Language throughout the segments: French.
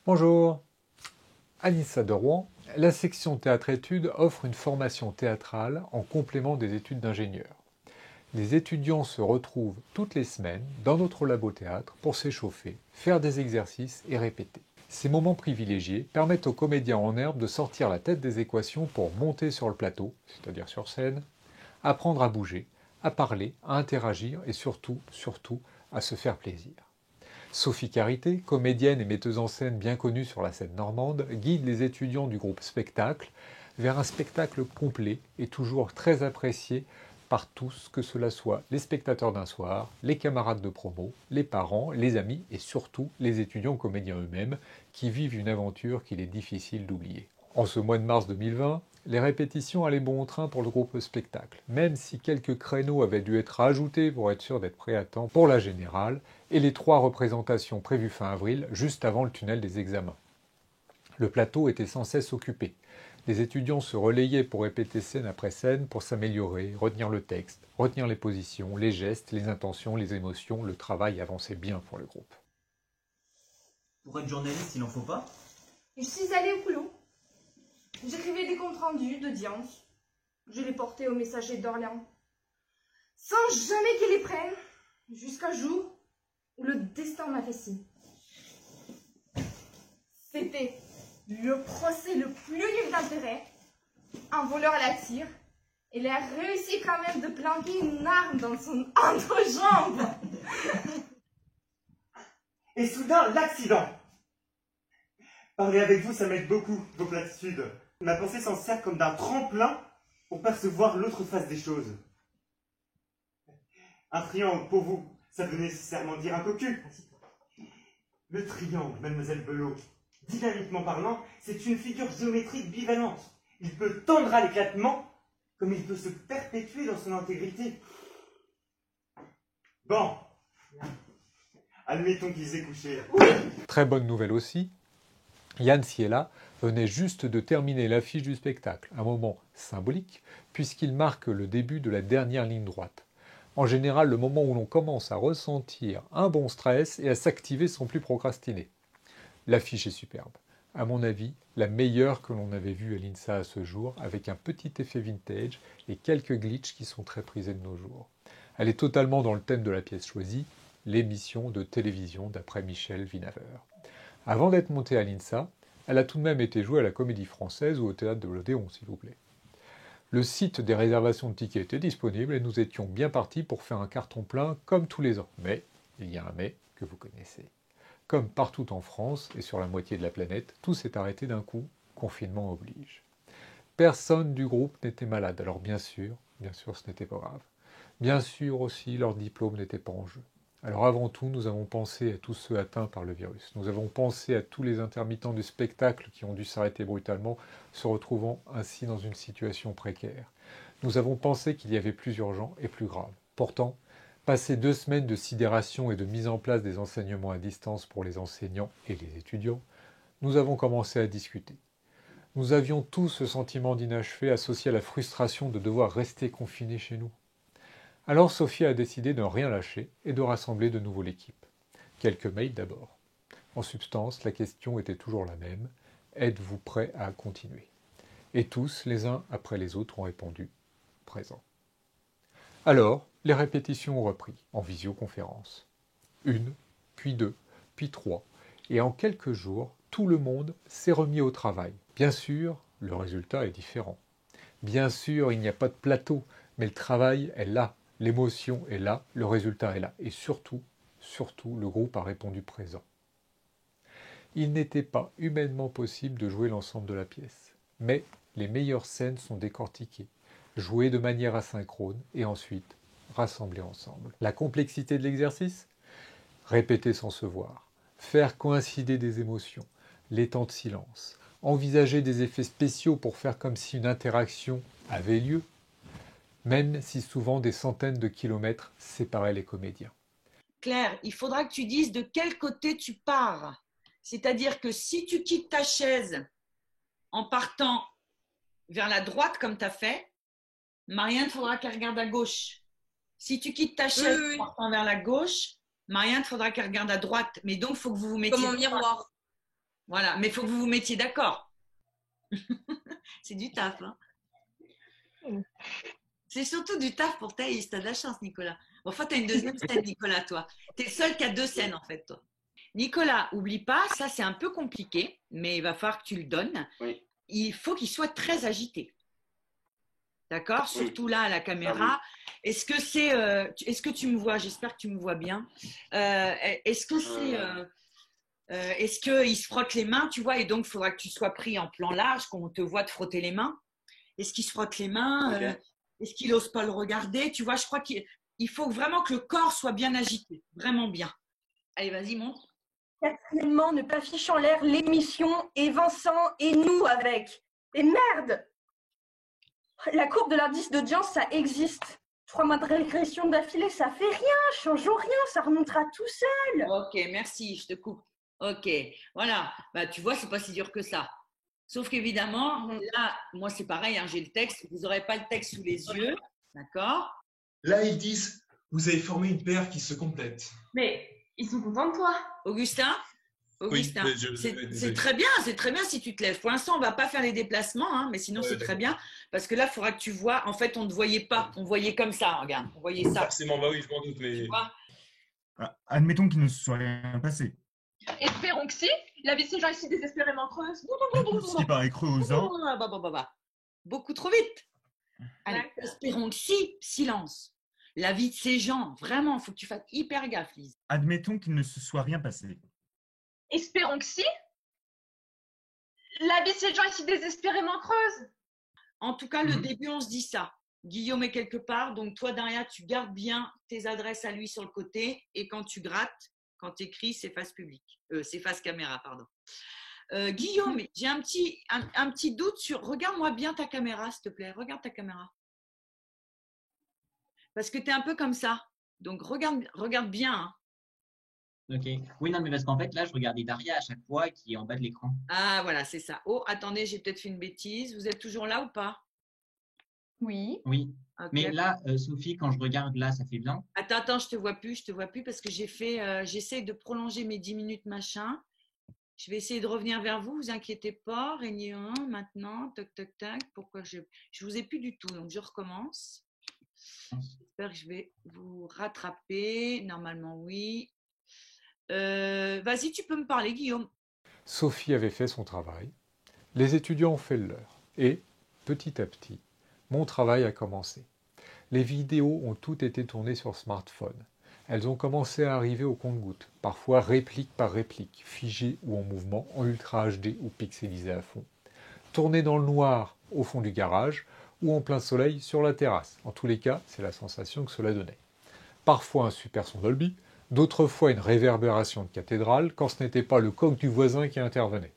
Bonjour. À l'INSA de Rouen, la section théâtre-études offre une formation théâtrale en complément des études d'ingénieur. Les étudiants se retrouvent toutes les semaines dans notre labo théâtre pour s'échauffer, faire des exercices et répéter. Ces moments privilégiés permettent aux comédiens en herbe de sortir la tête des équations pour monter sur le plateau, c'est-à-dire sur scène, apprendre à bouger, à parler, à interagir et surtout, à se faire plaisir. Sophie Carité, comédienne et metteuse en scène bien connue sur la scène normande, guide les étudiants du groupe Spectacle vers un spectacle complet et toujours très apprécié par tous, que cela soit les spectateurs d'un soir, les camarades de promo, les parents, les amis et surtout les étudiants comédiens eux-mêmes qui vivent une aventure qu'il est difficile d'oublier. En ce mois de mars 2020, les répétitions allaient bon train pour le groupe Spectacle, même si quelques créneaux avaient dû être ajoutés pour être sûr d'être prêts à temps pour la générale, et les 3 représentations prévues fin avril, juste avant le tunnel des examens. Le plateau était sans cesse occupé. Les étudiants se relayaient pour répéter scène après scène, pour s'améliorer, retenir le texte, retenir les positions, les gestes, les intentions, les émotions. Le travail avançait bien pour le groupe. Pour être journaliste, il n'en faut pas. Je suis allée au boulot. J'écrivais des comptes rendus d'audience. Je les portais au messager d'Orléans. Sans jamais qu'ils les prennent, jusqu'un jour où le destin m'a fait signe. C'était le procès le plus nul d'intérêt. Un voleur à la tire. Il a réussi quand même de planquer une arme dans son entrejambe. Et soudain, l'accident. Parler avec vous, ça m'aide beaucoup, vos platitudes. Ma pensée s'en sert comme d'un tremplin pour percevoir l'autre face des choses. Un triangle, pour vous, ça veut nécessairement dire un cocu. Le triangle, mademoiselle Belot, dynamiquement parlant, c'est une figure géométrique bivalente. Il peut tendre à l'éclatement, comme il peut se perpétuer dans son intégrité. Bon, admettons qu'ils aient couché. Très bonne nouvelle aussi, Yann Siela venait juste de terminer l'affiche du spectacle, un moment symbolique puisqu'il marque le début de la dernière ligne droite. En général, le moment où l'on commence à ressentir un bon stress et à s'activer sans plus procrastiner. L'affiche est superbe. À mon avis, la meilleure que l'on avait vue à l'INSA à ce jour, avec un petit effet vintage et quelques glitches qui sont très prisés de nos jours. Elle est totalement dans le thème de la pièce choisie, l'émission de télévision d'après Michel Vinaveur. Avant d'être montée à l'INSA, elle a tout de même été jouée à la Comédie Française ou au Théâtre de l'Odéon, s'il vous plaît. Le site des réservations de tickets était disponible et nous étions bien partis pour faire un carton plein comme tous les ans. Mais, il y a un mais que vous connaissez. Comme partout en France et sur la moitié de la planète, tout s'est arrêté d'un coup, confinement oblige. Personne du groupe n'était malade, alors bien sûr, ce n'était pas grave. Bien sûr aussi, leur diplôme n'était pas en jeu. Alors avant tout, nous avons pensé à tous ceux atteints par le virus. Nous avons pensé à tous les intermittents du spectacle qui ont dû s'arrêter brutalement, se retrouvant ainsi dans une situation précaire. Nous avons pensé qu'il y avait plus urgent et plus grave. Pourtant, passé 2 semaines de sidération et de mise en place des enseignements à distance pour les enseignants et les étudiants, nous avons commencé à discuter. Nous avions tous ce sentiment d'inachevé associé à la frustration de devoir rester confinés chez nous. Alors Sophie a décidé de ne rien lâcher et de rassembler de nouveau l'équipe. Quelques mails d'abord. En substance, la question était toujours la même. Êtes-vous prêts à continuer? Et tous, les uns après les autres, ont répondu présent. Alors, les répétitions ont repris, en visioconférence. 1, puis 2, puis 3. Et en quelques jours, tout le monde s'est remis au travail. Bien sûr, le résultat est différent. Bien sûr, il n'y a pas de plateau, mais le travail est là. L'émotion est là, le résultat est là. Et surtout, le groupe a répondu présent. Il n'était pas humainement possible de jouer l'ensemble de la pièce. Mais les meilleures scènes sont décortiquées, jouées de manière asynchrone et ensuite rassemblées ensemble. La complexité de l'exercice? Répéter sans se voir, faire coïncider des émotions, les temps de silence, envisager des effets spéciaux pour faire comme si une interaction avait lieu, même si souvent des centaines de kilomètres séparaient les comédiens. Claire, il faudra que tu dises de quel côté tu pars. C'est-à-dire que si tu quittes ta chaise en partant vers la droite comme tu as fait, Marianne, il faudra qu'elle regarde à gauche. Si tu quittes ta chaise en partant vers la gauche, Marianne, il faudra qu'elle regarde à droite. Mais donc, il faut que vous vous mettiez... Comme en miroir. Voilà, mais il faut que vous vous mettiez d'accord. C'est du taf. Hein. C'est surtout du taf pour Thaïs. T'as de la chance, Nicolas. Bon, enfin, t'as une deuxième scène, Nicolas, toi. T'es le seul qui a 2 scènes, en fait, toi. Nicolas, oublie pas, ça c'est un peu compliqué, mais il va falloir que tu le donnes. Oui. Il faut qu'il soit très agité. D'accord? Oui. Surtout là à la caméra. Est-ce que c'est, est-ce que tu me vois? J'espère que tu me vois bien. Est-ce que c'est, est-ce qu'il se frotte les mains, tu vois, et donc il faudra que tu sois pris en plan large, qu'on te voit te frotter les mains. Est-ce qu'il se frotte les mains? Ok. Est-ce qu'il n'ose pas le regarder? Tu vois, je crois qu'il faut vraiment que le corps soit bien agité, vraiment bien. Allez, vas-y, montre. Quatrièmement, ne pas fiche en l'air l'émission et Vincent et nous avec. Et merde! La courbe de l'indice d'audience, ça existe. 3 mois de régression d'affilée, ça fait rien. Changeons rien, ça remontera tout seul. Ok, merci, je te coupe. Ok, voilà. Bah, tu vois, c'est pas si dur que ça. Sauf qu'évidemment, là, moi c'est pareil, hein, j'ai le texte. Vous n'aurez pas le texte sous les yeux, d'accord? Là, ils disent, vous avez formé une paire qui se complète. Mais ils sont contents de toi. Augustin? Augustin, mais c'est désolé. très bien si tu te lèves. Pour l'instant, on ne va pas faire les déplacements, hein, mais sinon, Ouais, c'est très bien. Parce que là, il faudra que tu vois. En fait, on ne te voyait pas. On voyait comme ça, regarde. On voyait ça. Forcément, bah oui, je m'en doute, mais... Tu vois? Admettons qu'il ne se soit rien passé. Espérons que si. La vie de ces gens ici désespérément creuse. S'il paraît creux aux os, Beaucoup trop vite. Allez, D'accord. espérons que si. Silence. La vie de ces gens, vraiment, il faut que tu fasses hyper gaffe, Lise. admettons qu'il ne se soit rien passé. Espérons que si. La vie de ces gens ici désespérément creuse. En tout cas, le début, on se dit ça. Guillaume est quelque part, donc toi, derrière, tu gardes bien tes adresses à lui sur le côté. Et quand tu grattes, quand tu écris, c'est face publique. C'est face caméra, pardon. Guillaume, j'ai un petit doute sur… Regarde-moi bien ta caméra, s'il te plaît. Regarde ta caméra. Parce que tu es un peu comme ça. Donc, regarde bien. Hein. Ok. Oui, non, mais parce qu'en fait, là, je regardais Daria à chaque fois qui est en bas de l'écran. Ah, voilà, c'est ça. Oh, attendez, j'ai peut-être fait une bêtise. Vous êtes toujours là ou pas? Oui. Oui. Ok. Mais là, Sophie, quand je regarde là, ça fait bien. Attends, je te vois plus parce que j'essaie de prolonger mes 10 minutes machin. Je vais essayer de revenir vers vous, vous inquiétez pas. Réunion 1 maintenant, tac, tac, tac. Pourquoi je vous ai plus du tout, donc je recommence. J'espère que je vais vous rattraper. Normalement, oui. Vas-y, tu peux me parler, Guillaume. Sophie avait fait son travail, les étudiants ont fait le leur, et, petit à petit, mon travail a commencé. Les vidéos ont toutes été tournées sur smartphone. Elles ont commencé à arriver au compte-gouttes, parfois réplique par réplique, figées ou en mouvement, en Ultra HD ou pixelisées à fond. Tournées dans le noir au fond du garage, ou en plein soleil sur la terrasse. En tous les cas, c'est la sensation que cela donnait. Parfois un super son Dolby, d'autres fois une réverbération de cathédrale, quand ce n'était pas le coq du voisin qui intervenait.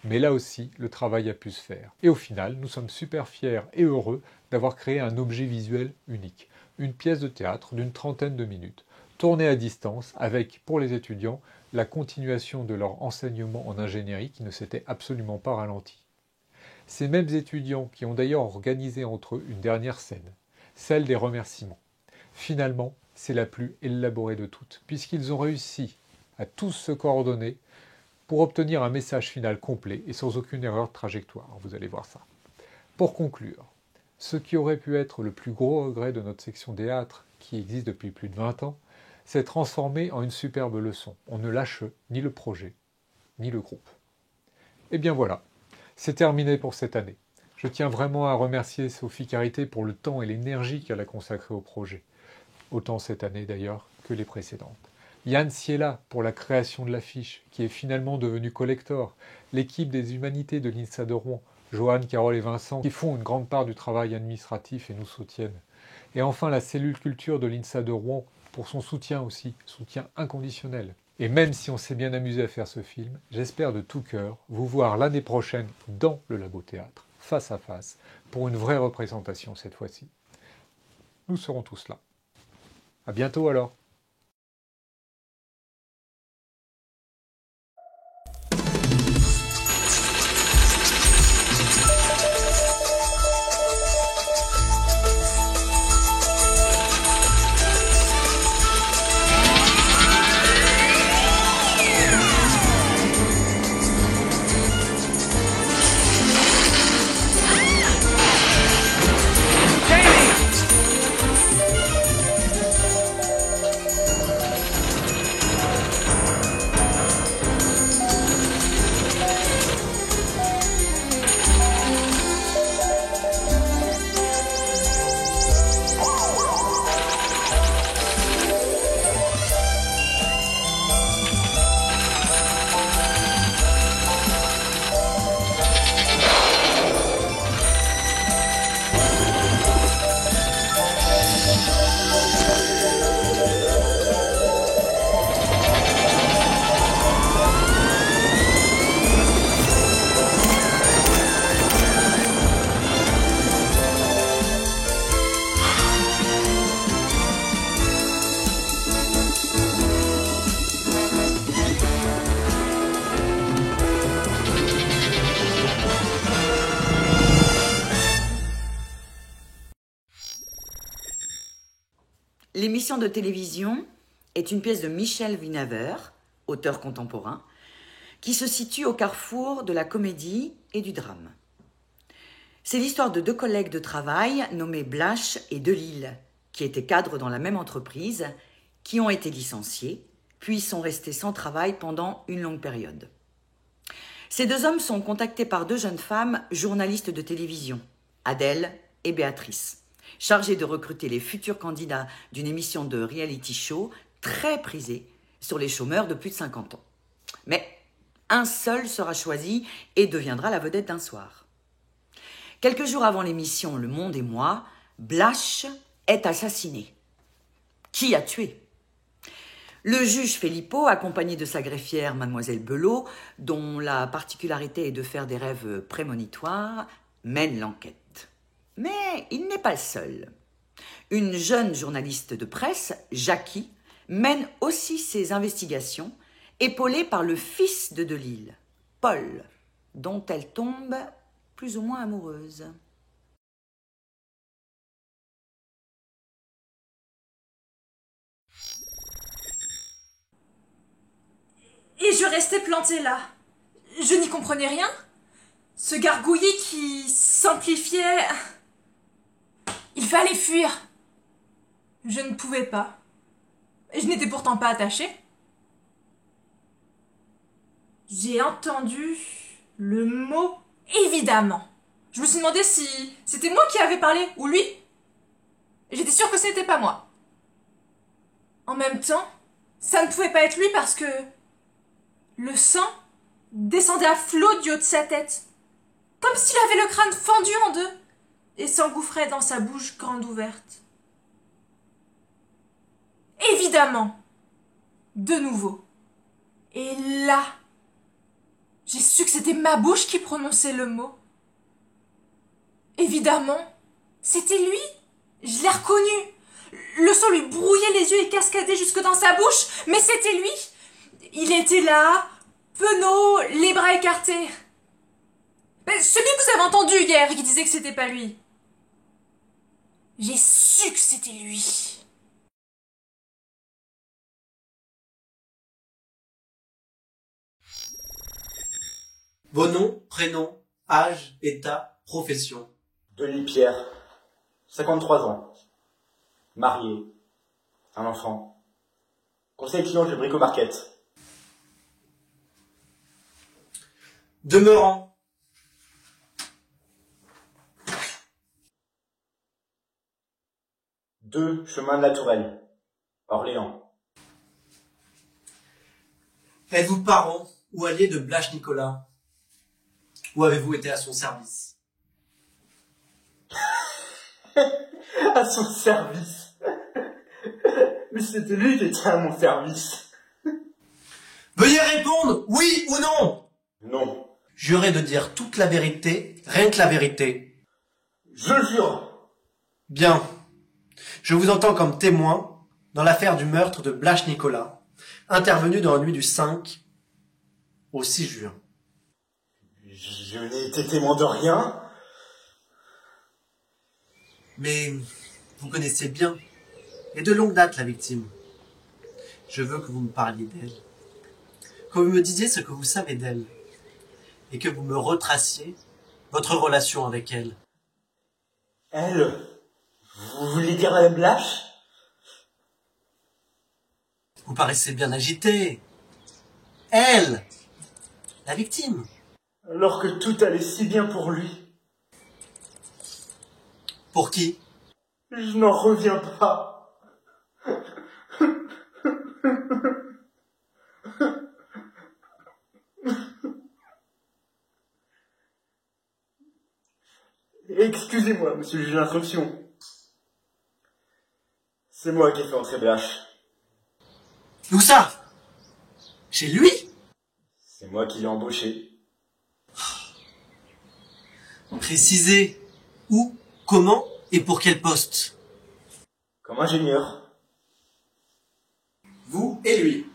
Mais là aussi, le travail a pu se faire. Et au final, nous sommes super fiers et heureux d'avoir créé un objet visuel unique. Une pièce de théâtre d'une 30aine de minutes, tournée à distance avec, pour les étudiants, la continuation de leur enseignement en ingénierie qui ne s'était absolument pas ralenti. Ces mêmes étudiants qui ont d'ailleurs organisé entre eux une dernière scène, celle des remerciements. Finalement, c'est la plus élaborée de toutes, puisqu'ils ont réussi à tous se coordonner pour obtenir un message final complet et sans aucune erreur de trajectoire. Vous allez voir ça. Pour conclure, ce qui aurait pu être le plus gros regret de notre section théâtre, qui existe depuis plus de 20 ans, s'est transformé en une superbe leçon. On ne lâche ni le projet, ni le groupe. Et bien voilà, c'est terminé pour cette année. Je tiens vraiment à remercier Sophie Carité pour le temps et l'énergie qu'elle a consacré au projet. Autant cette année d'ailleurs que les précédentes. Yann Siela pour la création de l'affiche, qui est finalement devenue collector. L'équipe des humanités de l'INSA de Rouen, Joanne, Carole et Vincent, qui font une grande part du travail administratif et nous soutiennent. Et enfin la cellule culture de l'INSA de Rouen, pour son soutien aussi, soutien inconditionnel. Et même si on s'est bien amusé à faire ce film, j'espère de tout cœur vous voir l'année prochaine dans le Labo Théâtre, face à face, pour une vraie représentation cette fois-ci. Nous serons tous là. À bientôt alors. l'émission de télévision est une pièce de Michel Winawer, auteur contemporain, qui se situe au carrefour de la comédie et du drame. C'est l'histoire de deux collègues de travail nommés Blache et Delisle, qui étaient cadres dans la même entreprise, qui ont été licenciés, puis sont restés sans travail pendant une longue période. Ces deux hommes sont contactés par deux jeunes femmes journalistes de télévision, Adèle et Béatrice, chargées de recruter les futurs candidats d'une émission de reality show très prisée sur les chômeurs de plus de 50 ans. Mais un seul sera choisi et deviendra la vedette d'un soir. Quelques jours avant l'émission Le Monde et moi, Blache est assassiné. Qui a tué ? Le juge Philippot, accompagné de sa greffière Mademoiselle Belot, dont la particularité est de faire des rêves prémonitoires, mène l'enquête. Mais il n'est pas le seul. Une jeune journaliste de presse, Jackie, mène aussi ses investigations, épaulée par le fils de Delisle, Paul, dont elle tombe plus ou moins amoureuse. Et je restais plantée là. Je n'y comprenais rien. Ce gargouillis qui s'amplifiait... Il fallait fuir. Je ne pouvais pas. Je n'étais pourtant pas attachée. J'ai entendu le mot « évidemment ». Je me suis demandé si c'était moi qui avais parlé ou lui. J'étais sûre que ce n'était pas moi. En même temps, ça ne pouvait pas être lui parce que le sang descendait à flot du haut de sa tête, comme s'il avait le crâne fendu en deux et s'engouffrait dans sa bouche grande ouverte. Évidemment, de nouveau. Et là, j'ai su que c'était ma bouche qui prononçait le mot. Évidemment, c'était lui. Je l'ai reconnu. Le sang lui brouillait les yeux et cascadait jusque dans sa bouche, mais c'était lui. Il était là, penaud, les bras écartés. Mais celui que vous avez entendu hier qui disait que c'était pas lui. J'ai su que c'était lui. Vos noms, prénoms, âge, état, profession. Delis Pierre, 53 ans, marié, un enfant, conseiller client de Brico-Market. Demeurant. Deux chemin de la Tourelle, Orléans. Êtes-vous parent ou allié de Blache Nicolas? Ou avez-vous été à son service? À son service. Mais c'était lui qui était à mon service. Veuillez répondre, oui ou non. Non. Jurez de dire toute la vérité, rien que la vérité. Je le jure. Bien. Je vous entends comme témoin dans l'affaire du meurtre de Blache Nicolas, intervenu dans la nuit du 5 au 6 juin. Je n'ai été témoin de rien. Mais vous connaissez bien, et de longue date, la victime. Je veux que vous me parliez d'elle, que vous me disiez ce que vous savez d'elle, et que vous me retraciez votre relation avec elle. Elle? Vous voulez dire Madame Blache? Vous paraissez bien agité. Elle, la victime. Alors que tout allait si bien pour lui. Pour qui? Je n'en reviens pas. Excusez-moi, monsieur le juge d'instruction. C'est moi qui ai fait entrer Blache. Où ça? Chez lui? C'est moi qui l'ai embauché. Précisez où, comment et pour quel poste. Comme ingénieur. Vous et lui.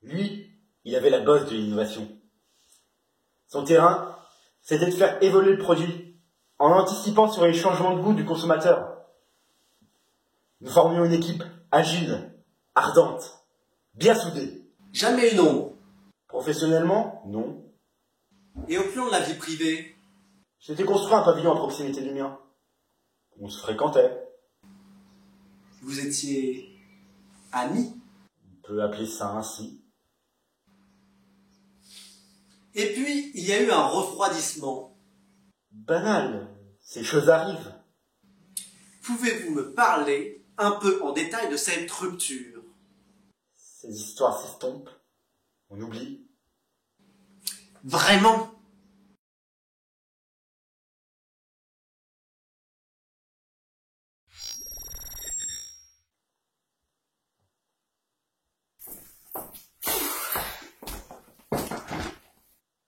Lui, il avait la bosse de l'innovation. Son terrain, c'était de faire évoluer le produit, en anticipant sur les changements de goût du consommateur. Nous formions une équipe agile, ardente, bien soudée. Jamais une ombre. Professionnellement, non. Et au plan de la vie privée? J'étais construit un pavillon à proximité du mien. On se fréquentait. Vous étiez amis? On peut appeler ça ainsi. Et puis, il y a eu un refroidissement. Banal, ces choses arrivent. Pouvez-vous me parler un peu en détail de cette rupture? Ces histoires s'estompent. On oublie. Vraiment?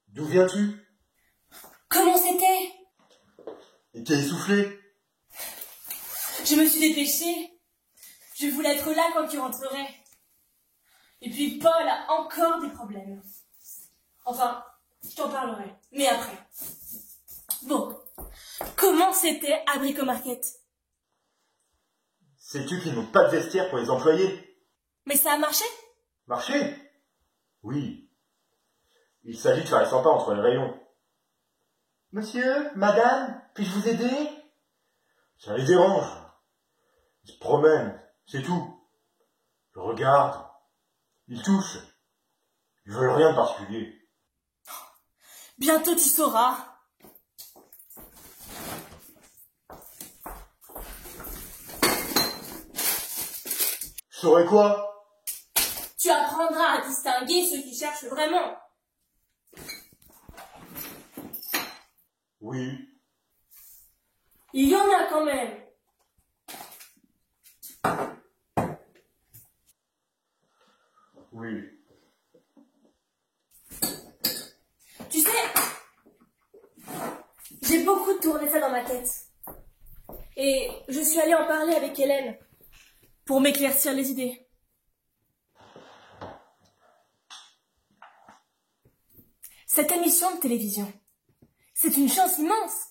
D'où viens-tu? Comment c'était? Et t'es essoufflé? Je me suis dépêchée. Je voulais être là quand tu rentrerais. Et puis Paul a encore des problèmes. Enfin, je t'en parlerai, mais après. Bon, comment c'était à Bricomarket? Sais-tu qu'ils n'ont pas de vestiaire pour les employés? Mais ça a marché? Marché? Oui. Il s'agit de faire les 100 pas entre les rayons. Monsieur, madame, puis-je vous aider? Ça les dérange. Ils se promènent, c'est tout. Je regarde. Ils touchent. Ils veulent rien de particulier. Bientôt tu sauras. Je saurais quoi? Tu apprendras à distinguer ceux qui cherchent vraiment. Oui. Il y en a quand même. Oui. Tu sais, j'ai beaucoup tourné ça dans ma tête. Et je suis allée en parler avec Hélène pour m'éclaircir les idées. Cette émission de télévision, c'est une chance immense.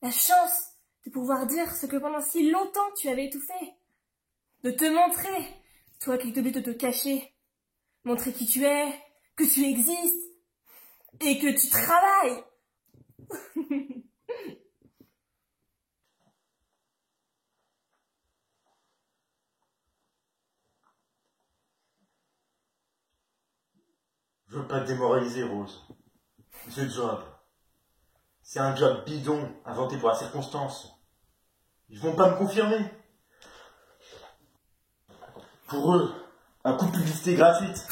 La chance de pouvoir dire ce que pendant si longtemps tu avais étouffé. De te montrer, toi qui t'oublies de te cacher. Montrer qui tu es, que tu existes et que tu travailles. Je veux pas te démoraliser, Rose. Ce job, c'est un job bidon inventé pour la circonstance. Ils vont pas me confirmer. Pour eux, un coup de publicité gratuite.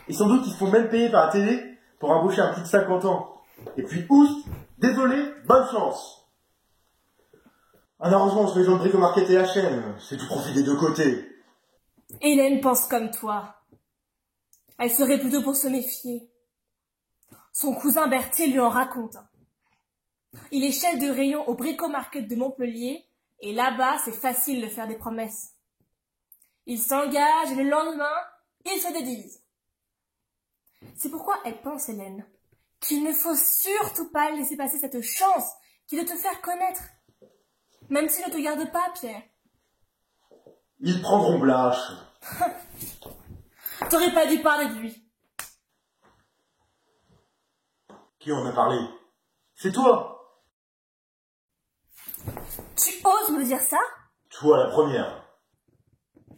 Et sans doute ils se font même payer par la télé pour embaucher un plus de 50 ans. Et puis oust, désolé, bonne chance. Un arrangement entre les gens de Bricomarket et la chaîne, c'est du profit des deux côtés. Hélène pense comme toi. Elle serait plutôt pour se méfier. Son cousin Berthier lui en raconte. Il est chef de rayon au Bricomarket de Montpellier et là-bas, c'est facile de faire des promesses. Il s'engage et le lendemain, il se dédise. C'est pourquoi elle pense, Hélène, qu'il ne faut surtout pas laisser passer cette chance qui est de te faire connaître. Même s'il ne te garde pas, Pierre. Ils prendront Blache. T'aurais pas dû parler de lui. Qui en a parlé? C'est toi. Tu oses me dire ça? Toi la première.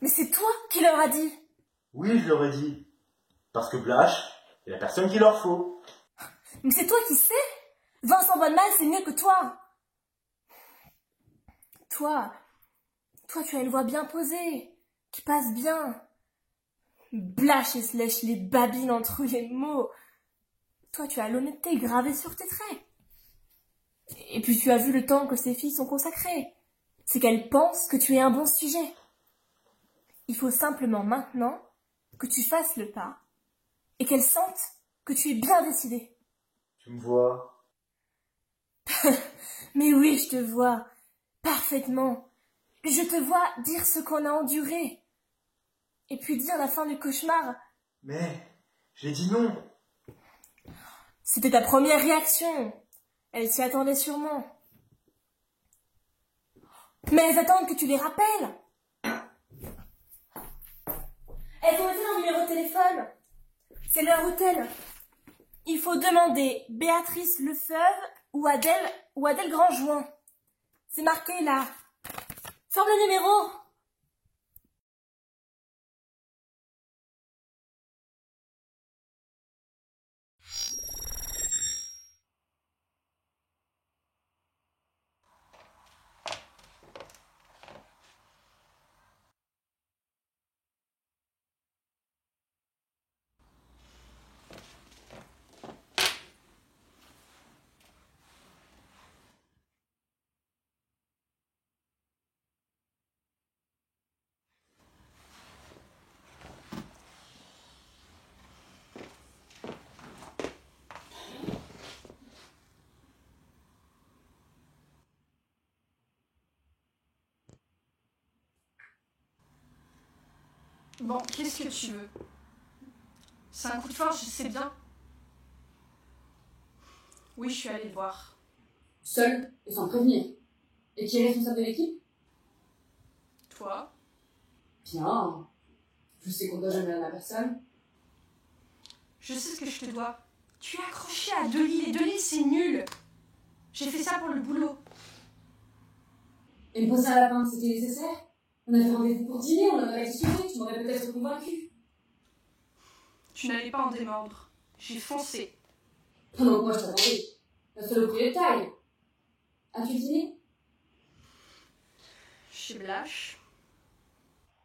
Mais c'est toi qui leur a dit. Oui, je leur ai dit. Parce que Blache est la personne qu'il leur faut. Mais c'est toi qui sais. Vincent Bonnemal, c'est mieux que toi. Toi, tu as une voix bien posée, qui passe bien. Blache et se lèche les babines entre les mots. Toi, tu as l'honnêteté gravée sur tes traits. Et puis tu as vu le temps que ces filles sont consacrées. C'est qu'elles pensent que tu es un bon sujet. Il faut simplement maintenant que tu fasses le pas et qu'elles sentent que tu es bien décidé. Tu me vois? Mais oui, je te vois. Parfaitement. Je te vois dire ce qu'on a enduré. Et puis dire la fin du cauchemar. Mais, j'ai dit non. C'était ta première réaction. Elle s'y attendait sûrement. Mais elles attendent que tu les rappelles. Elles ont été leur numéro de téléphone. C'est leur hôtel. Il faut demander Béatrice Lefeuve ou Adèle Grandjoin. C'est marqué là. Forme le numéro. Bon, qu'est-ce que tu veux? C'est un coup de force, je sais bien. Oui, je suis allée le voir. Seul et sans prévenir. Et qui est responsable de l'équipe? Toi? Bien. Je sais qu'on doit jamais à la personne. Je sais ce que je te dois. Tu es accroché à Delis, et Delis c'est nul. J'ai fait ça pour le boulot. Et me poser à la fin, c'était nécessaire? On avait rendez-vous pour dîner, on en aurait discuté, tu m'aurais peut-être convaincu. Tu n'allais pas en démordre. J'ai foncé. Pendant que moi je t'attendais. La saloperie de taille. As-tu dîné? Chez Blache.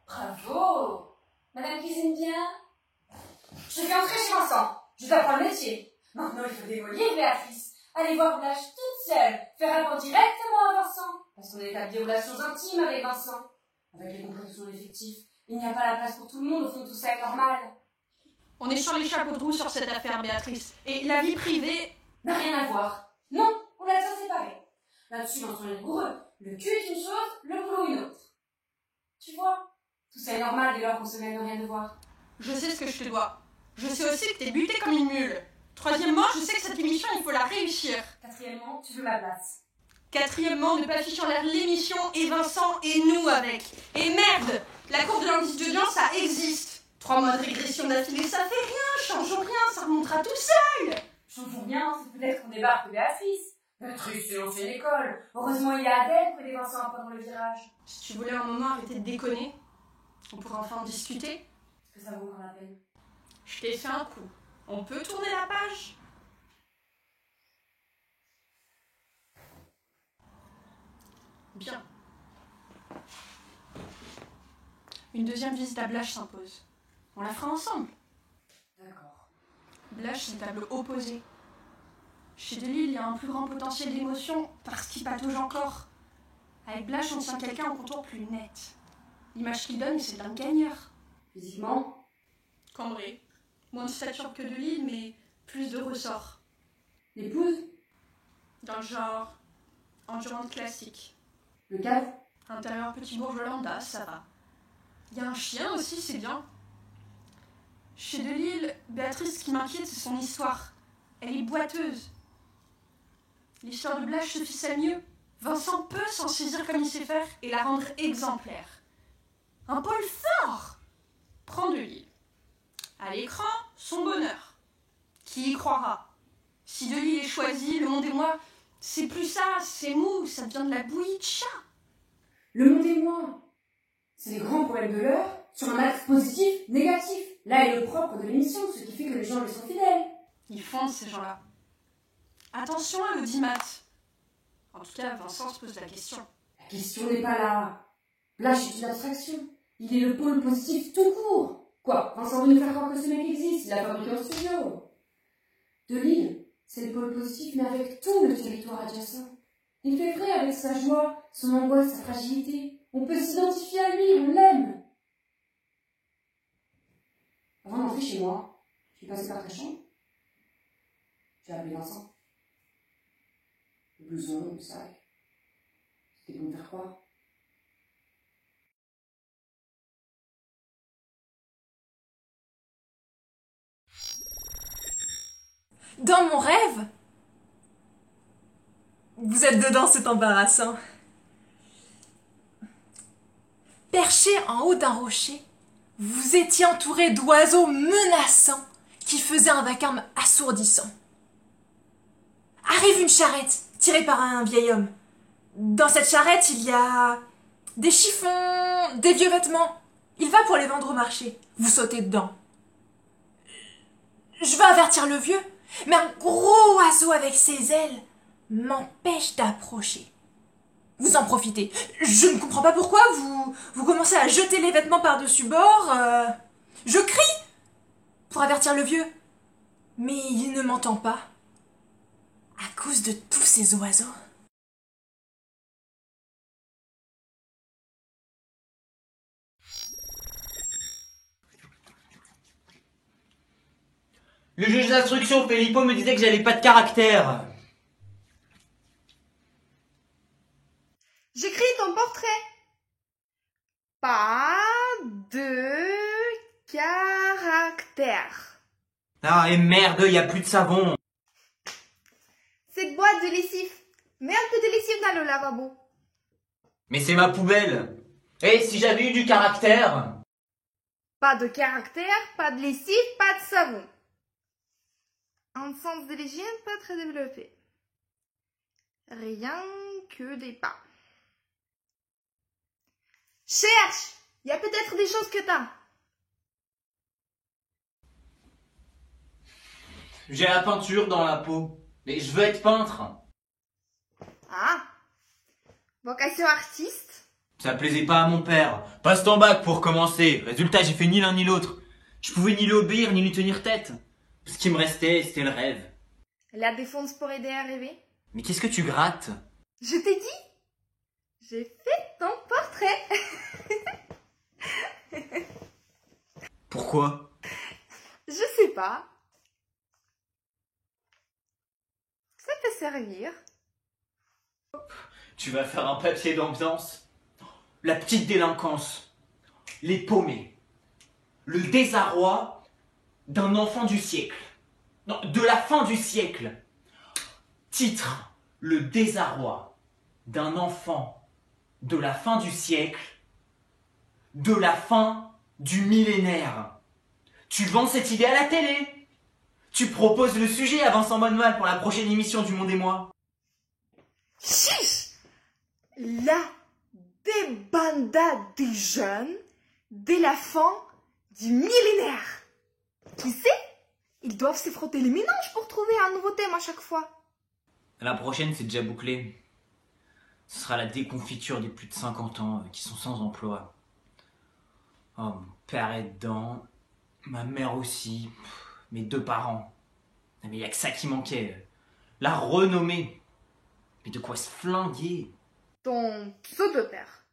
Bravo! Madame cuisine bien? Je te fais entrer chez Vincent. Je t'apprends le métier. Maintenant, il faut démolir Béatrice. Aller voir Blache toute seule. Faire rapport directement à Vincent. Parce qu'on établit des relations intimes avec Vincent. Avec les compositions d'effectifs, il n'y a pas la place pour tout le monde, au fond tout ça est normal. On est sur les chapeaux de roue sur cette affaire, Béatrice. Et la vie privée... n'a rien à voir. Non, on l'a déjà séparé. Là-dessus, Vincent est rigoureux. Le cul est une chose, le boulot une autre. Tu vois, tout ça est normal dès lors qu'on se met à ne rien devoir. Je sais ce que je te dois. Je sais aussi que t'es butée comme une mule. Troisièmement, je sais que cette émission, il faut la réussir. Quatrièmement, tu veux ma place. Quatrièmement, ne pas afficher en l'air l'émission et Vincent et nous avec. Et merde, la courbe de l'indice d'audience, ça existe. 3 mois de régression d'affilée, ça fait rien. Changeons rien, ça remontera tout seul. Changeons rien, c'est peut-être qu'on débarque de Béatrice. Béatrice, c'est l'ancienne école. Heureusement, il y a Adèle pour aider Vincent à prendre le virage. Si tu voulais un moment arrêter de déconner, on pourrait enfin en discuter. Est-ce que ça vaut encore la peine? Je t'ai fait un coup. On peut tourner la page? Bien. Une deuxième visite à Blache s'impose. On la fera ensemble. D'accord. Blache, c'est le tableau opposé. Chez Delis, il y a un plus grand potentiel d'émotion parce qu'il patauge encore. Avec Blache, on tient quelqu'un au contour plus net. L'image qu'il donne, c'est d'un gagneur. Physiquement? Cambré. Moins de stature que Delis, mais plus de ressort. L'épouse? Dans le genre endurante classique. Le cave? Intérieur petit bourgeois lambda, ça va. Il y a un chien aussi, c'est bien. Chez Delisle, Béatrice, ce qui m'inquiète, c'est son histoire. Elle est boiteuse. L'histoire de Blache se ficelle mieux. Vincent peut s'en saisir comme il sait faire et la rendre exemplaire. Un pôle fort. Prends Delisle. À l'écran, son bonheur. Qui y croira? Si Delisle est choisi, Le Monde et moi, c'est plus ça, c'est mou, ça devient de la bouillie de chat. Le monde et moi. C'est les grands problèmes de l'heure sur un axe positif, négatif. Là est le propre de l'émission, ce qui fait que les gens lui sont fidèles. Ils fondent, ces gens-là. Attention à l'audimat. En tout cas, Vincent se pose la question. La question n'est pas là. Blache est une abstraction. Il est le pôle positif tout court. Quoi, Vincent veut nous faire croire que ce mec existe, il a fabriqué en studio. Delisle, c'est le pôle positif, mais avec tout le territoire adjacent. Il fait vrai avec sa joie, son angoisse, sa fragilité. On peut s'identifier à lui, on l'aime. Avant d'entrer chez moi, je suis passée par ta chambre. J'ai appelé Vincent. Le blouson, le sac. C'était pour me faire croire. Dans mon rêve? Vous êtes dedans, c'est embarrassant. Perché en haut d'un rocher, Vous étiez entouré d'oiseaux menaçants qui faisaient un vacarme assourdissant. Arrive une charrette tirée par un vieil homme. Dans cette charrette, il y a des chiffons, des vieux vêtements. Il va pour les vendre au marché. Vous sautez dedans. Je veux avertir le vieux, mais un gros oiseau avec ses ailes m'empêche d'approcher. Vous en profitez. Je ne comprends pas pourquoi vous commencez à jeter les vêtements par-dessus bord. Je crie pour avertir le vieux, mais il ne m'entend pas à cause de tous ces oiseaux. Le juge d'instruction, Filippo, me disait que j'avais pas de caractère. J'écris ton portrait. Pas de caractère. Ah, et merde, y a plus de savon. Cette boîte de lessive. Mets un peu de lessive dans le lavabo. Mais c'est ma poubelle. Et si j'avais eu du caractère? Pas de caractère, pas de lessive, pas de savon. Un sens de l'hygiène pas très développé. Rien que des pas. Cherche! Il y a peut-être des choses que t'as. J'ai la peinture dans la peau. Mais je veux être peintre. Ah! Vocation artiste? Ça plaisait pas à mon père. Passe ton bac pour commencer. Résultat, j'ai fait ni l'un ni l'autre. Je pouvais ni lui obéir ni lui tenir tête. Ce qui me restait, c'était le rêve. La défense pour aider à rêver? Mais qu'est-ce que tu grattes? Je t'ai dit! J'ai fait ton portrait! Pourquoi? Je sais pas. Ça peut servir. Tu vas faire un papier d'ambiance. La petite délinquance. Les paumés. Le désarroi d'un enfant du siècle. Non, de la fin du siècle. Titre. Le désarroi d'un enfant de la fin du siècle. De la fin du millénaire. Tu vends cette idée à la télé. Tu proposes le sujet à Vincent Bonnemal pour la prochaine émission du Monde et moi. Chiche! La débandade des jeunes dès la fin du millénaire. Qui sait? Ils doivent se frotter les méninges pour trouver un nouveau thème à chaque fois. La prochaine, c'est déjà bouclé. Ce sera la déconfiture des plus de 50 ans qui sont sans emploi. Oh, mon père est dedans, ma mère aussi, mes deux parents. Mais il n'y a que ça qui manquait. La renommée. Mais de quoi se flinguer? Ton pseudo-père.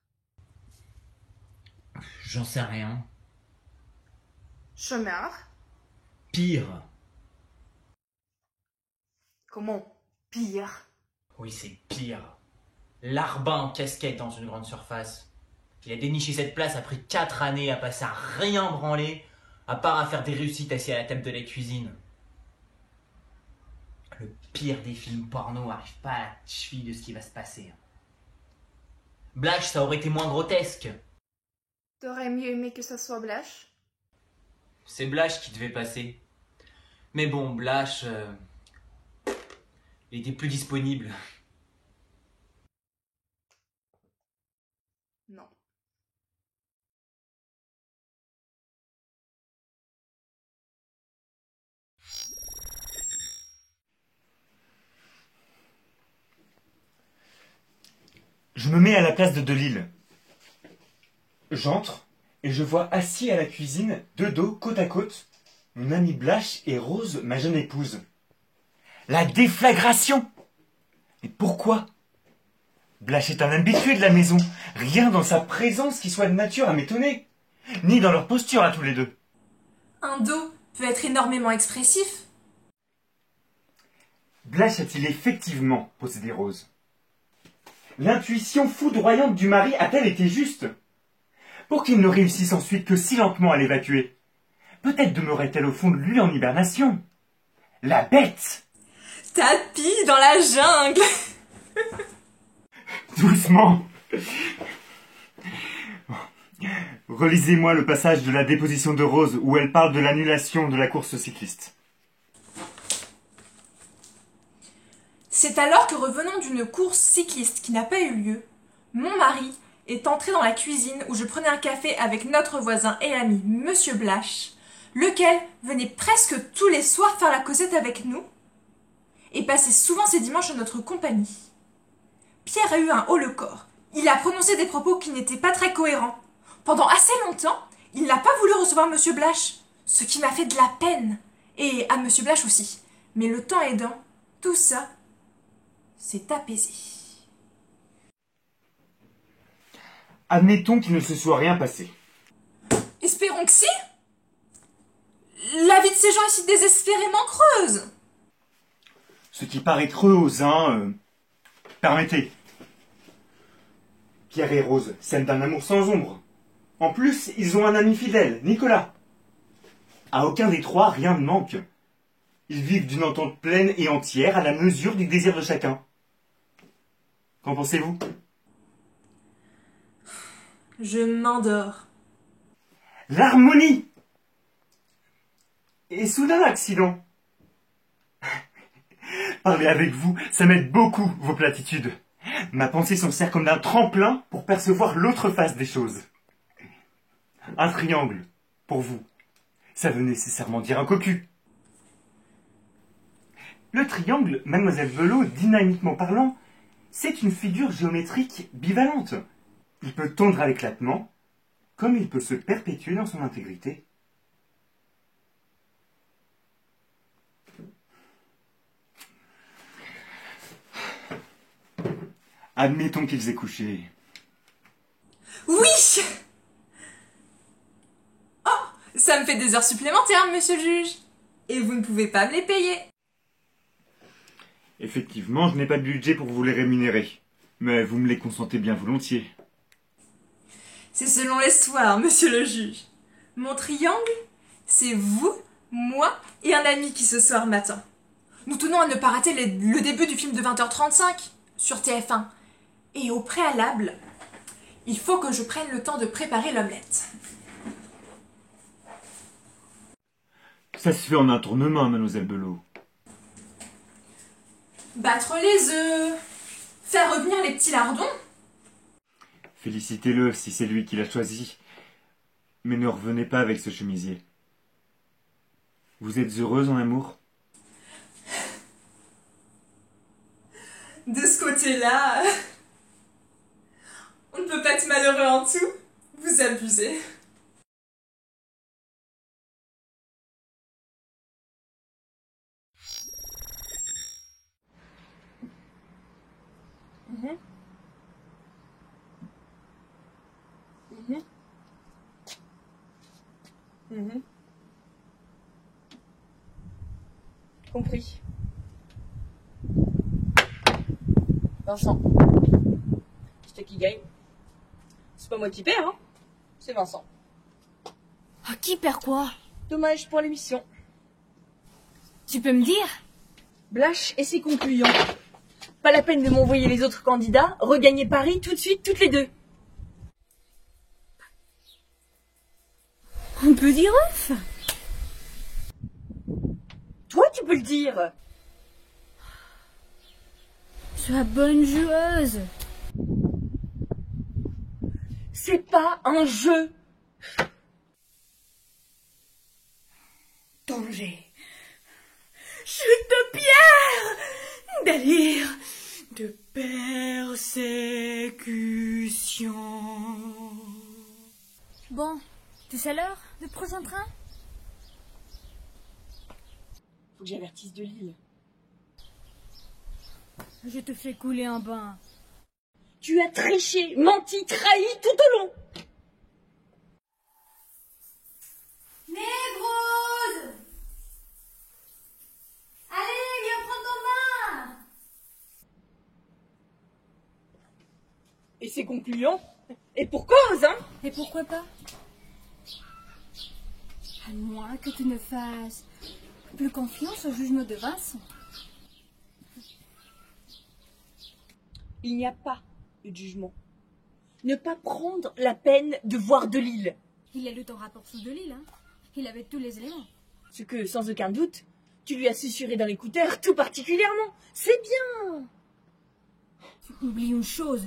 J'en sais rien. Chômeur. Pire. Comment pire? Oui, c'est pire. Larbin en casquette dans une grande surface. Il a déniché cette place après 4 années à passer à rien branler, à part à faire des réussites assis à la table de la cuisine. Le pire des films porno arrive pas à la cheville de ce qui va se passer. Blash, ça aurait été moins grotesque. T'aurais mieux aimé que ça soit Blash? C'est Blash qui devait passer. Mais bon, Blash, il était plus disponible. Non. Je me mets à la place de Delille. J'entre et je vois assis à la cuisine, de dos, côte à côte, mon ami Blash et Rose, ma jeune épouse. La déflagration! Mais pourquoi? Blash est un habitué de la maison. Rien dans sa présence qui soit de nature à m'étonner. Ni dans leur posture à tous les deux. Un dos peut être énormément expressif. Blash a-t-il effectivement possédé Rose? L'intuition foudroyante du mari a-t-elle été juste? Pour qu'il ne réussisse ensuite que si lentement à l'évacuer, peut-être demeurait-elle au fond de lui en hibernation. La bête! Tapis dans la jungle. Doucement. Relisez-moi le passage de la déposition de Rose où elle parle de l'annulation de la course cycliste. C'est alors que revenant d'une course cycliste qui n'a pas eu lieu, mon mari est entré dans la cuisine où je prenais un café avec notre voisin et ami Monsieur Blache, lequel venait presque tous les soirs faire la causette avec nous et passait souvent ses dimanches dans notre compagnie. Pierre a eu un haut-le-corps. Il a prononcé des propos qui n'étaient pas très cohérents. Pendant assez longtemps, il n'a pas voulu recevoir Monsieur Blache, ce qui m'a fait de la peine, et à Monsieur Blache aussi. Mais le temps aidant, tout ça s'est apaisé. Admettons qu'il ne se soit rien passé. Espérons que si. La vie de ces gens est si désespérément creuse. Ce qui paraît creux aux uns... Permettez. Pierre et Rose s'aiment d'un amour sans ombre. En plus, ils ont un ami fidèle, Nicolas. À aucun des trois, rien ne manque. Ils vivent d'une entente pleine et entière à la mesure du désir de chacun. Qu'en pensez-vous? Je m'endors. L'harmonie! Et soudain accident. Parler avec vous, ça m'aide beaucoup, vos platitudes. Ma pensée s'en sert comme d'un tremplin pour percevoir l'autre face des choses. Un triangle, pour vous, ça veut nécessairement dire un cocu. Le triangle, mademoiselle Belot, dynamiquement parlant, c'est une figure géométrique bivalente. Il peut tendre à l'éclatement, comme il peut se perpétuer dans son intégrité. Admettons qu'ils aient couché. Oui! Oh, ça me fait des heures supplémentaires, monsieur le juge. Et vous ne pouvez pas me les payer. Effectivement, je n'ai pas de budget pour vous les rémunérer. Mais vous me les consentez bien volontiers. C'est selon l'histoire, monsieur le juge. Mon triangle, c'est vous, moi et un ami qui ce soir m'attend. Nous tenons à ne pas rater le début du film de 20h35 sur TF1. Et au préalable, il faut que je prenne le temps de préparer l'omelette. Ça se fait en un tournement, mademoiselle Belot. Battre les œufs, faire revenir les petits lardons. Félicitez-le si c'est lui qui l'a choisi. Mais ne revenez pas avec ce chemisier. Vous êtes heureuse en amour? De ce côté-là, on ne peut pas être malheureux en tout. Vous abusez. Compris. Vincent. C'est toi qui gagne. C'est pas moi qui perds, hein. C'est Vincent. Ah, qui perd quoi? Dommage pour l'émission. Tu peux me dire? Blache et ses concluants. Pas la peine de m'envoyer les autres candidats. Regagnez Paris tout de suite, toutes les deux. On peut dire ouf. Toi, tu peux le dire. Sois bonne joueuse. C'est pas un jeu. Danger. Chute de pierre. Délire de persécution. Bon, tu sais l'heure du prochain train? Faut que j'avertisse de Lille. Je te fais couler un bain. Tu as triché, menti, trahi tout au long. Négrose! Allez, viens prendre ton bain! Et c'est concluant. Et pour cause, hein? Et pourquoi pas? À moins que tu ne fasses plus confiance au jugement de Vincent. Il n'y a pas de jugement. Ne pas prendre la peine de voir de Lille. Il a lu ton rapport sous de Lille, hein. Il avait tous les éléments. Ce que, sans aucun doute, tu lui as susurré dans l'écouteur tout particulièrement. C'est bien. Tu oublies une chose.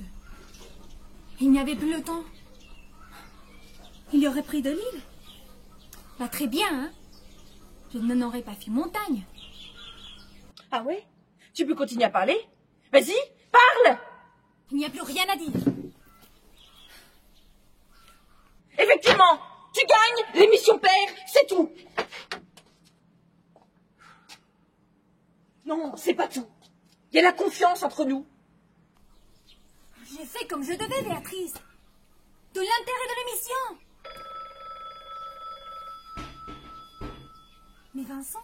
Il n'y avait plus le temps. Il y aurait pris de Lille. Pas très bien, hein. Je n'en aurais pas fait montagne. Ah ouais? Tu peux continuer à parler? Vas-y, parle! Il n'y a plus rien à dire. Effectivement, tu gagnes l'émission père, c'est tout. Non, c'est pas tout. Il y a la confiance entre nous. J'ai fait comme je devais, Béatrice. De l'intérêt de l'émission. Mais Vincent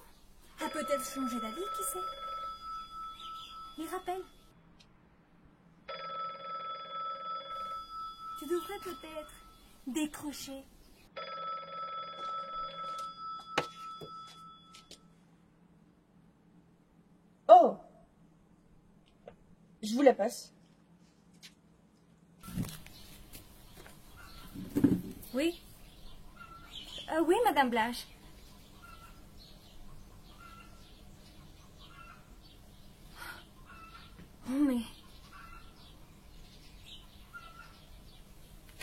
a peut-être changé d'avis, qui sait? Il rappelle. Tu devrais peut-être décrocher. Oh, je vous la passe. Oui. Oui, Madame Blache. Oh, mais...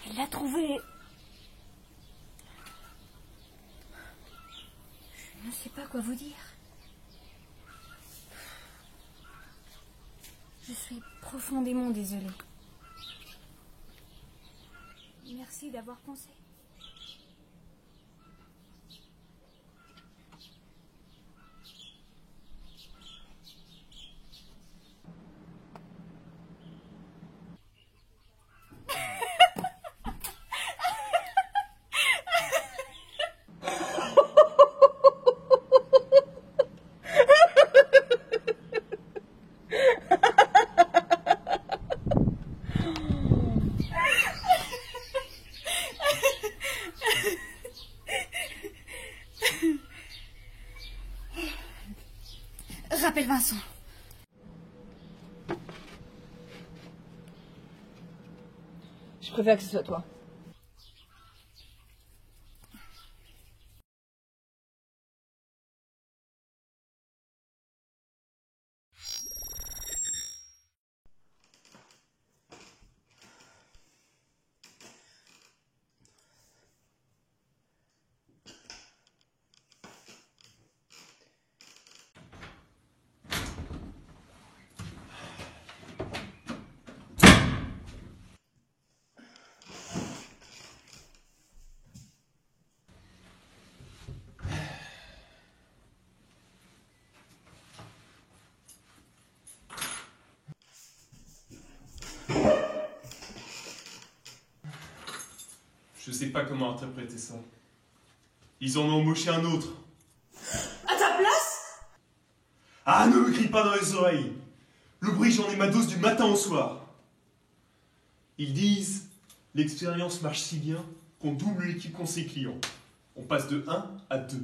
Elle l'a trouvé... Je ne sais pas quoi vous dire. Je suis profondément désolée. Merci d'avoir pensé. Rappelle Vincent. Je préfère que ce soit toi. Je sais pas comment interpréter ça. Ils en ont embauché un autre. À ta place? Ah, ne me crie pas dans les oreilles. Le bruit, j'en ai ma dose du matin au soir. Ils disent, l'expérience marche si bien qu'on double l'équipe conseil client. On passe de 1 à 2.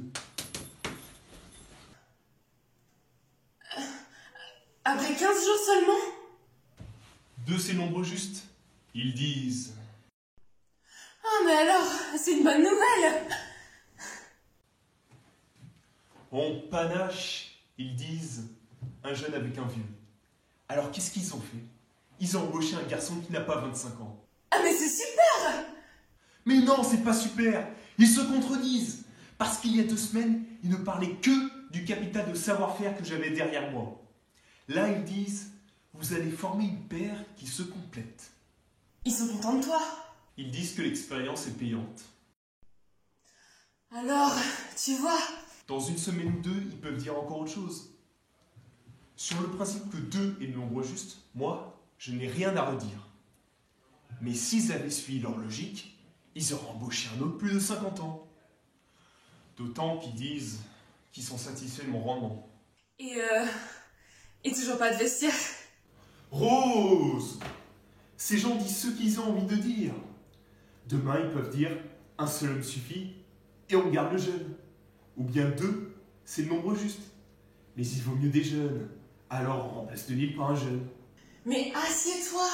Après 15 jours seulement? 2, c'est le nombre juste. Ils disent... Ah, mais alors, c'est une bonne nouvelle. On panache, ils disent, un jeune avec un vieux. Alors qu'est-ce qu'ils ont fait? Ils ont embauché un garçon qui n'a pas 25 ans. Ah, mais c'est super. Mais non, c'est pas super. Ils se contredisent. Parce qu'il y a 2 semaines, ils ne parlaient que du capital de savoir-faire que j'avais derrière moi. Là, ils disent, vous allez former une paire qui se complète. Ils sont contents de toi. Ils disent que l'expérience est payante. Alors, tu vois... Dans une semaine ou 2, ils peuvent dire encore autre chose. Sur le principe que 2 est le nombre juste, moi, je n'ai rien à redire. Mais s'ils avaient suivi leur logique, ils auraient embauché un autre plus de 50 ans. D'autant qu'ils disent qu'ils sont satisfaits de mon rendement. Et toujours pas de vestiaire. Rose! Ces gens disent ce qu'ils ont envie de dire. Demain, ils peuvent dire « un seul homme suffit » et on garde le jeune. Ou bien 2, c'est le nombre juste. Mais il vaut mieux des jeunes. Alors on remplace de Lille par un jeune. Mais assieds-toi.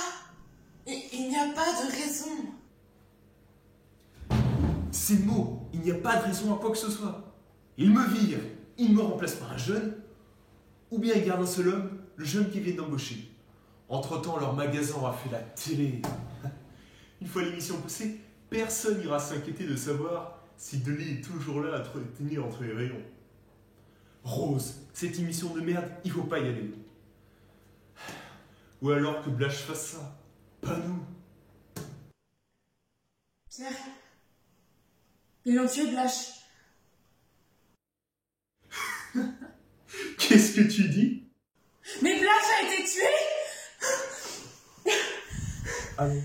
Il n'y a pas de raison. Ces mots, il n'y a pas de raison à quoi que ce soit. Il me vire, il me remplace par un jeune, ou bien il garde un seul homme, le jeune qui vient d'embaucher. Entre-temps, leur magasin aura fait la télé. Une fois l'émission poussée, personne n'ira s'inquiéter de savoir si Dolly est toujours là à tenir entre les rayons. Rose, cette émission de merde, il faut pas y aller. Ou alors que Blash fasse ça, pas nous. Pierre, ils l'ont tué, Blash. Qu'est-ce que tu dis? Mais Blash a été tué. Allô?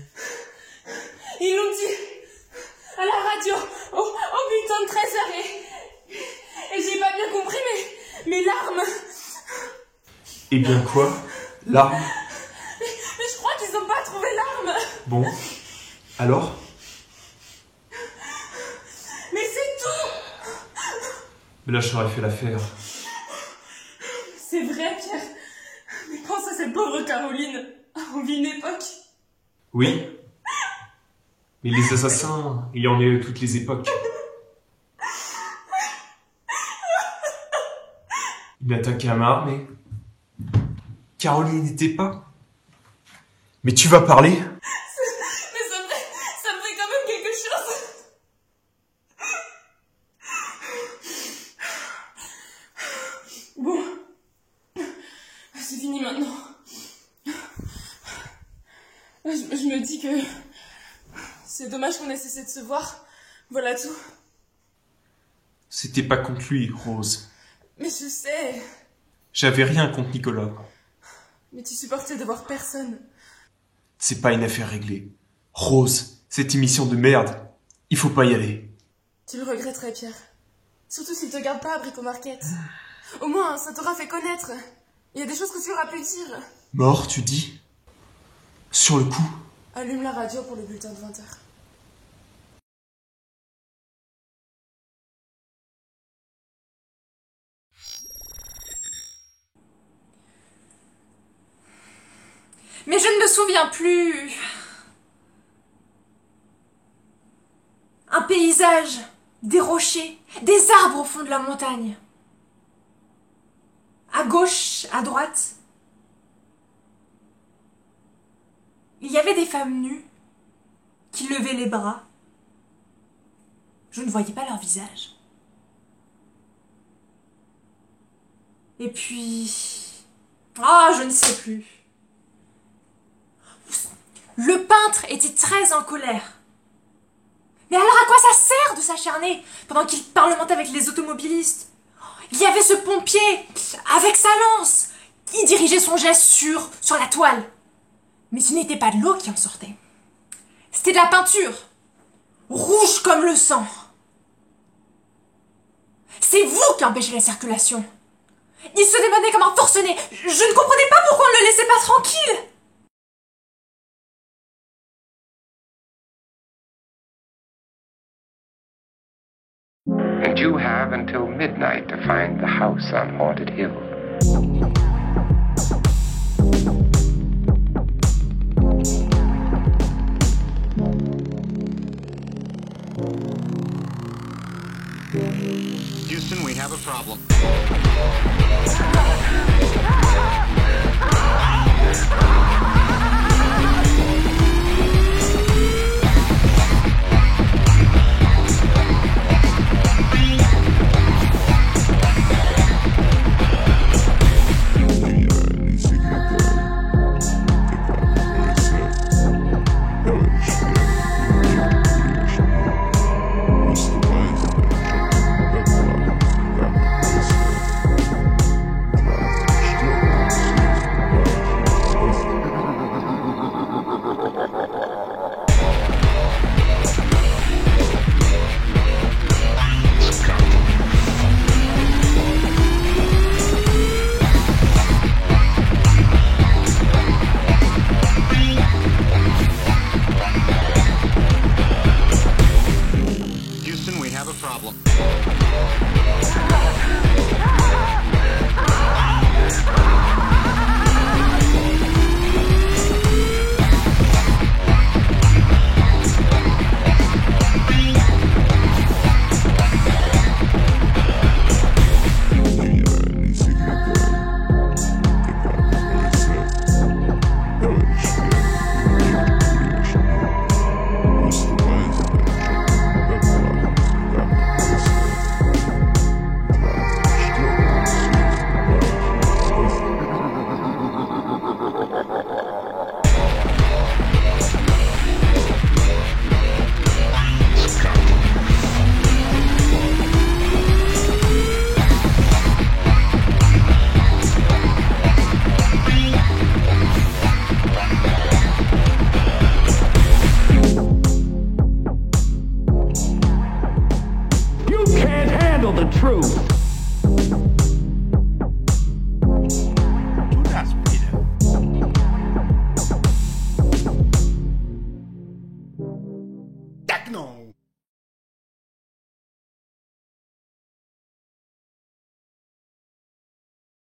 Ils l'ont dit à la radio, au bulletin de 13h et j'ai pas bien compris mes larmes. Eh bien quoi? Larmes? Mais je crois qu'ils ont pas trouvé l'arme. Bon, alors? Mais c'est tout. Blash aurait fait l'affaire. C'est vrai, Pierre. Mais pense à cette pauvre Caroline. On vit une époque. Oui. Mais les assassins, il y en a eu toutes les époques. Il attaquait à main armée. Caroline n'était pas. Mais tu vas parler? Mais ça me fait quand même quelque chose. Bon. C'est fini maintenant. Je me dis que c'est dommage qu'on ait cessé de se voir. Voilà tout. C'était pas contre lui, Rose. Mais je sais. J'avais rien contre Nicolas. Mais tu supportais de voir personne. C'est pas une affaire réglée. Rose, cette émission de merde, il faut pas y aller. Tu le regretterais, Pierre. Surtout s'il te garde pas à Brico-Market. Au moins, ça t'aura fait connaître. Il y a des choses que tu auras pu dire. Mort, tu dis? Sur le coup? Allume la radio pour le bulletin de 20h. Mais je ne me souviens plus. Un paysage, des rochers, des arbres au fond de la montagne. À gauche, à droite, il y avait des femmes nues qui levaient les bras. Je ne voyais pas leur visage. Et puis... je ne sais plus. Le peintre était très en colère. Mais alors à quoi ça sert de s'acharner pendant qu'il parlementait avec les automobilistes? Il y avait ce pompier avec sa lance. Il dirigeait son geste sur la toile. Mais ce n'était pas de l'eau qui en sortait. C'était de la peinture. Rouge comme le sang. C'est vous qui empêchez la circulation. Il se démenait comme un forcené. Je ne comprenais pas pourquoi on ne le laissait pas tranquille. And you have until midnight to find the house on Haunted Hill. Houston, we have a problem.